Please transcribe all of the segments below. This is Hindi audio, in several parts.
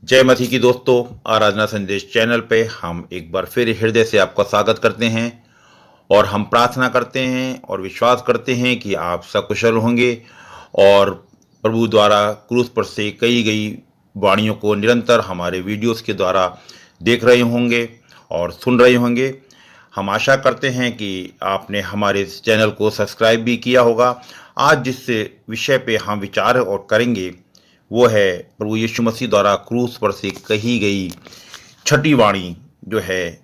जय मसीह की दोस्तों, आराधना संदेश चैनल पे हम एक बार फिर हृदय से आपका स्वागत करते हैं और हम प्रार्थना करते हैं और विश्वास करते हैं कि आप सकुशल होंगे और प्रभु द्वारा क्रूस पर से कही गई वाणियों को निरंतर हमारे वीडियोस के द्वारा देख रहे होंगे और सुन रहे होंगे। हम आशा करते हैं कि आपने हमारे इस चैनल को सब्सक्राइब भी किया होगा। आज जिस विषय पे हम विचार और करेंगे वो है प्रभु यीशु मसीह द्वारा क्रूस पर से कही गई छठी वाणी, जो है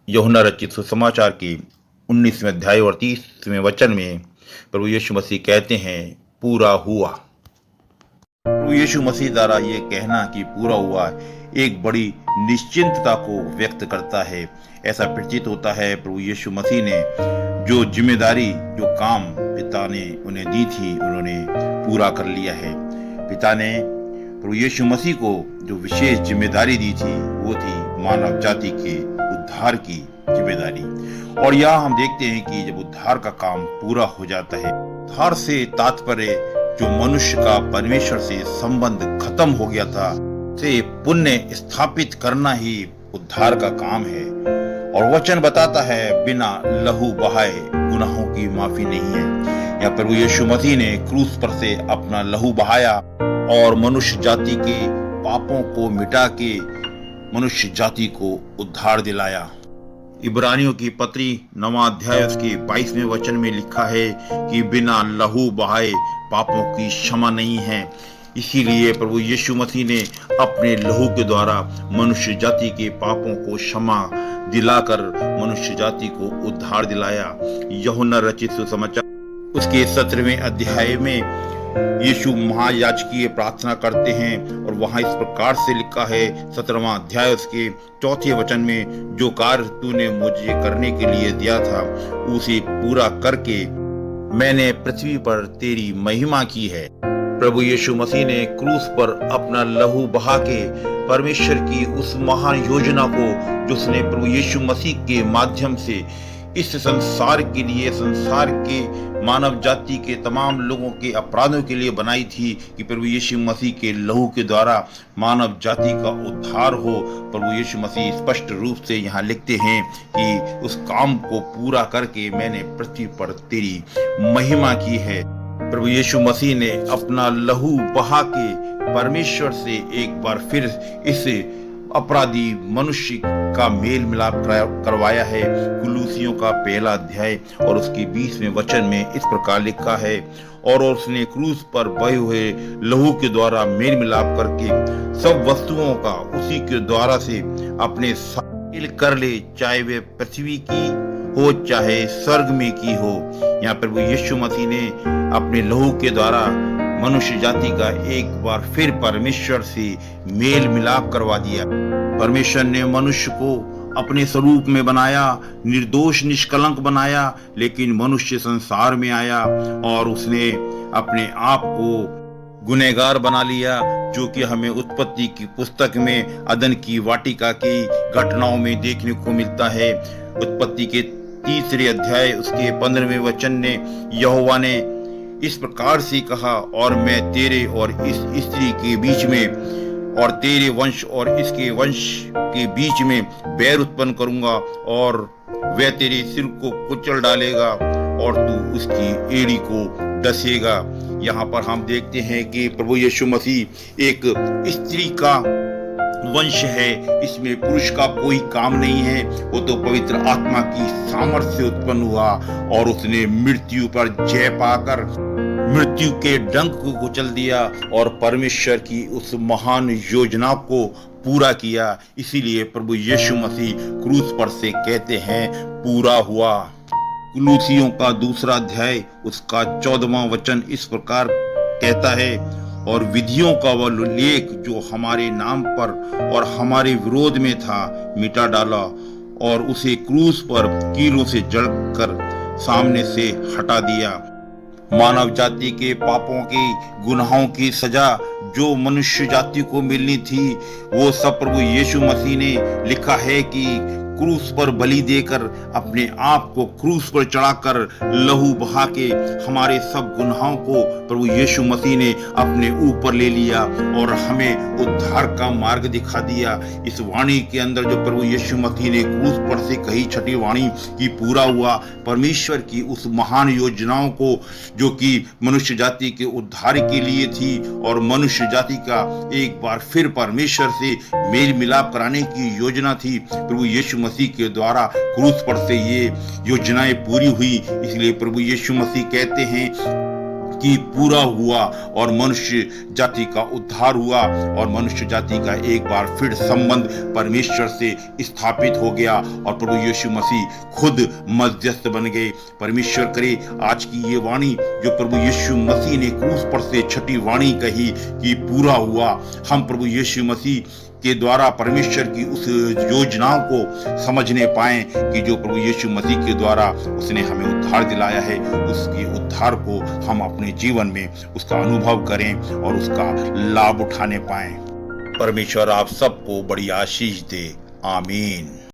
यूहन्ना रचित सुसमाचार के 19वें अध्याय और 30वें वचन में प्रभु यीशु मसीह कहते हैं, पूरा हुआ। प्रभु यीशु मसीह द्वारा ये कहना कि पूरा हुआ एक बड़ी निश्चिंतता को व्यक्त करता है। ऐसा प्रतीत होता है प्रभु यीशु मसीह ने जो जिम्मेदारी, जो काम पिता ने उन्हें दी थी, उन्होंने पूरा कर लिया है। पिता ने प्रभु यीशु मसीह को जो विशेष जिम्मेदारी दी थी वो थी मानव जाति के उद्धार की जिम्मेदारी। और यहाँ हम देखते हैं कि जब उद्धार का काम पूरा हो जाता है, उद्धार से तात्पर्य जो मनुष्य का परमेश्वर से संबंध खत्म हो गया था, से पुण्य स्थापित करना ही उद्धार का काम है। और वचन बताता है बिना लहू बहाए गुनाहों की माफी नहीं है। या प्रभु यीशु मसीह ने क्रूस पर से अपना लहू बहाया और मनुष्य जाति के पापों को मिटा के मनुष्य जाति को उद्धार दिलाया। इब्रानियों की पत्री 9वां अध्याय उसके 22वें वचन में लिखा है कि बिना लहू बहाए पापों की क्षमा नहीं है। इसीलिए प्रभु यीशु मसीह ने अपने लहू के द्वारा मनुष्य जाति के पापों को क्षमा दिलाकर मनुष्य जाति को उद्धार दिलाया। यूहन्ना रचित सुसमाचार उसके 17वें अध्याय में यीशु महायाजकीय प्रार्थना करते हैं और वहां इस प्रकार से लिखा है, 17वां अध्याय उसके 4 वचन में, जो कार्य तूने मुझे करने के लिए दिया था उसे पूरा करके मैंने पृथ्वी पर तेरी महिमा की है। प्रभु यीशु मसीह ने क्रूस पर अपना लहू बहा के परमेश्वर की उस महान योजना को जो उसने प्रभु यीशु मसीह के माध्यम से इस संसार के लिए, संसार के मानव जाति के तमाम लोगों के अपराधों के लिए बनाई थी, कि प्रभु यीशु मसीह के लहू के द्वारा मानव जाति का उद्धार हो। प्रभु यीशु मसीह स्पष्ट रूप से यहाँ लिखते हैं कि उस काम को पूरा करके मैंने पृथ्वी पर तेरी महिमा की है। प्रभु यीशु मसीह ने अपना लहू बहा के परमेश्वर से एक बार फिर इस अपराधी मनुष्य का मेल मिलाप करवाया है। कुलूसियों का 1 अध्याय और उसके 20वें वचन में इस प्रकार लिखा है, और उसने क्रूस पर बहे हुए लहू के द्वारा मेल मिलाप करके सब वस्तुओं का उसी के द्वारा से अपने साथ कर ले, चाहे वे पृथ्वी की हो चाहे स्वर्ग में की हो। यहाँ प्रभु यीशु मसीह ने अपने लहू के द्वारा मनुष्य जाति का एक बार फिर परमेश्वर से मेल मिलाप करवा दिया। परमेश्वर ने मनुष्य को अपने स्वरूप में बनाया, निर्दोष निष्कलंक बनाया, लेकिन मनुष्य संसार में आया और उसने अपने आप को गुनहगार बना लिया, जो कि हमें उत्पत्ति की पुस्तक में अदन की वाटिका की घटनाओं में देखने को मिलता है। उत्पत्ति के 3 अध्याय उसके 15वें वचन ने यहोवा ने इस प्रकार से कहा, और मैं तेरे और इस स्त्री के बीच में और तेरे वंश और इसके वंश के बीच में बैर उत्पन्न करूंगा और वह तेरे सिर को कुचल डालेगा और तू उसकी एड़ी को डसेगा। यहाँ पर हम देखते हैं कि प्रभु यीशु मसीह एक स्त्री का वंश है, इसमें पुरुष का कोई काम नहीं है। वो तो पवित्र आत्मा की सामर्थ्य से उत्पन्न हुआ और उसने मृत्यु पर जय पाकर मृत्यु के डंक को कुचल दिया और परमेश्वर की उस महान योजना को पूरा किया। इसीलिए प्रभु यीशु मसीह क्रूस पर से कहते हैं, पूरा हुआ। कुलूसियों का 2 अध्याय उसका 14वां वचन इस प्रकार कहता है, और विधियों का वह लेख जो हमारे नाम पर और हमारे विरोध में था मिटा डाला और उसे क्रूस पर कीलों से जड़कर सामने से हटा दिया। मानव जाति के पापों की, गुनाहों की सजा जो मनुष्य जाति को मिलनी थी, वो सब प्रभु यीशु मसीह ने लिखा है कि क्रूस पर बलि देकर, अपने आप को क्रूस पर चढ़ाकर लहू बहा के हमारे सब गुनाहों को प्रभु यीशु मसीह ने अपने ऊपर ले लिया और हमें उद्धार का मार्ग दिखा दिया। इस वाणी के अंदर जो प्रभु यीशु मसीह ने क्रूस पर से कही छठी वाणी की पूरा हुआ, परमेश्वर की उस महान योजनाओं को जो कि मनुष्य जाति के उद्धार के लिए थी और मनुष्य जाति का एक बार फिर परमेश्वर से मेल मिलाप कराने की योजना थी, प्रभु यीशु मसीह के द्वारा क्रूस पर से ये योजनाएं पूरी हुई। इसलिए प्रभु यीशु मसीह कहते हैं कि पूरा हुआ और मनुष्य जाति का उद्धार हुआ और मनुष्य जाति का एक बार फिर संबंध परमेश्वर से स्थापित हो गया और प्रभु यीशु मसीह खुद मध्यस्थ बन गए। परमेश्वर करे आज की ये वाणी जो प्रभु यीशु मसीह ने क्रूस पर से छठी वाणी कही कि पूरा हुआ, हम प्रभु यीशु मसीह के द्वारा परमेश्वर की उस योजनाओं को समझने पाएं कि जो प्रभु यीशु मसीह के द्वारा उसने हमें उद्धार दिलाया है, उसके उद्धार को हम अपने जीवन में उसका अनुभव करें और उसका लाभ उठाने पाएं। परमेश्वर आप सबको बड़ी आशीष दे। आमीन।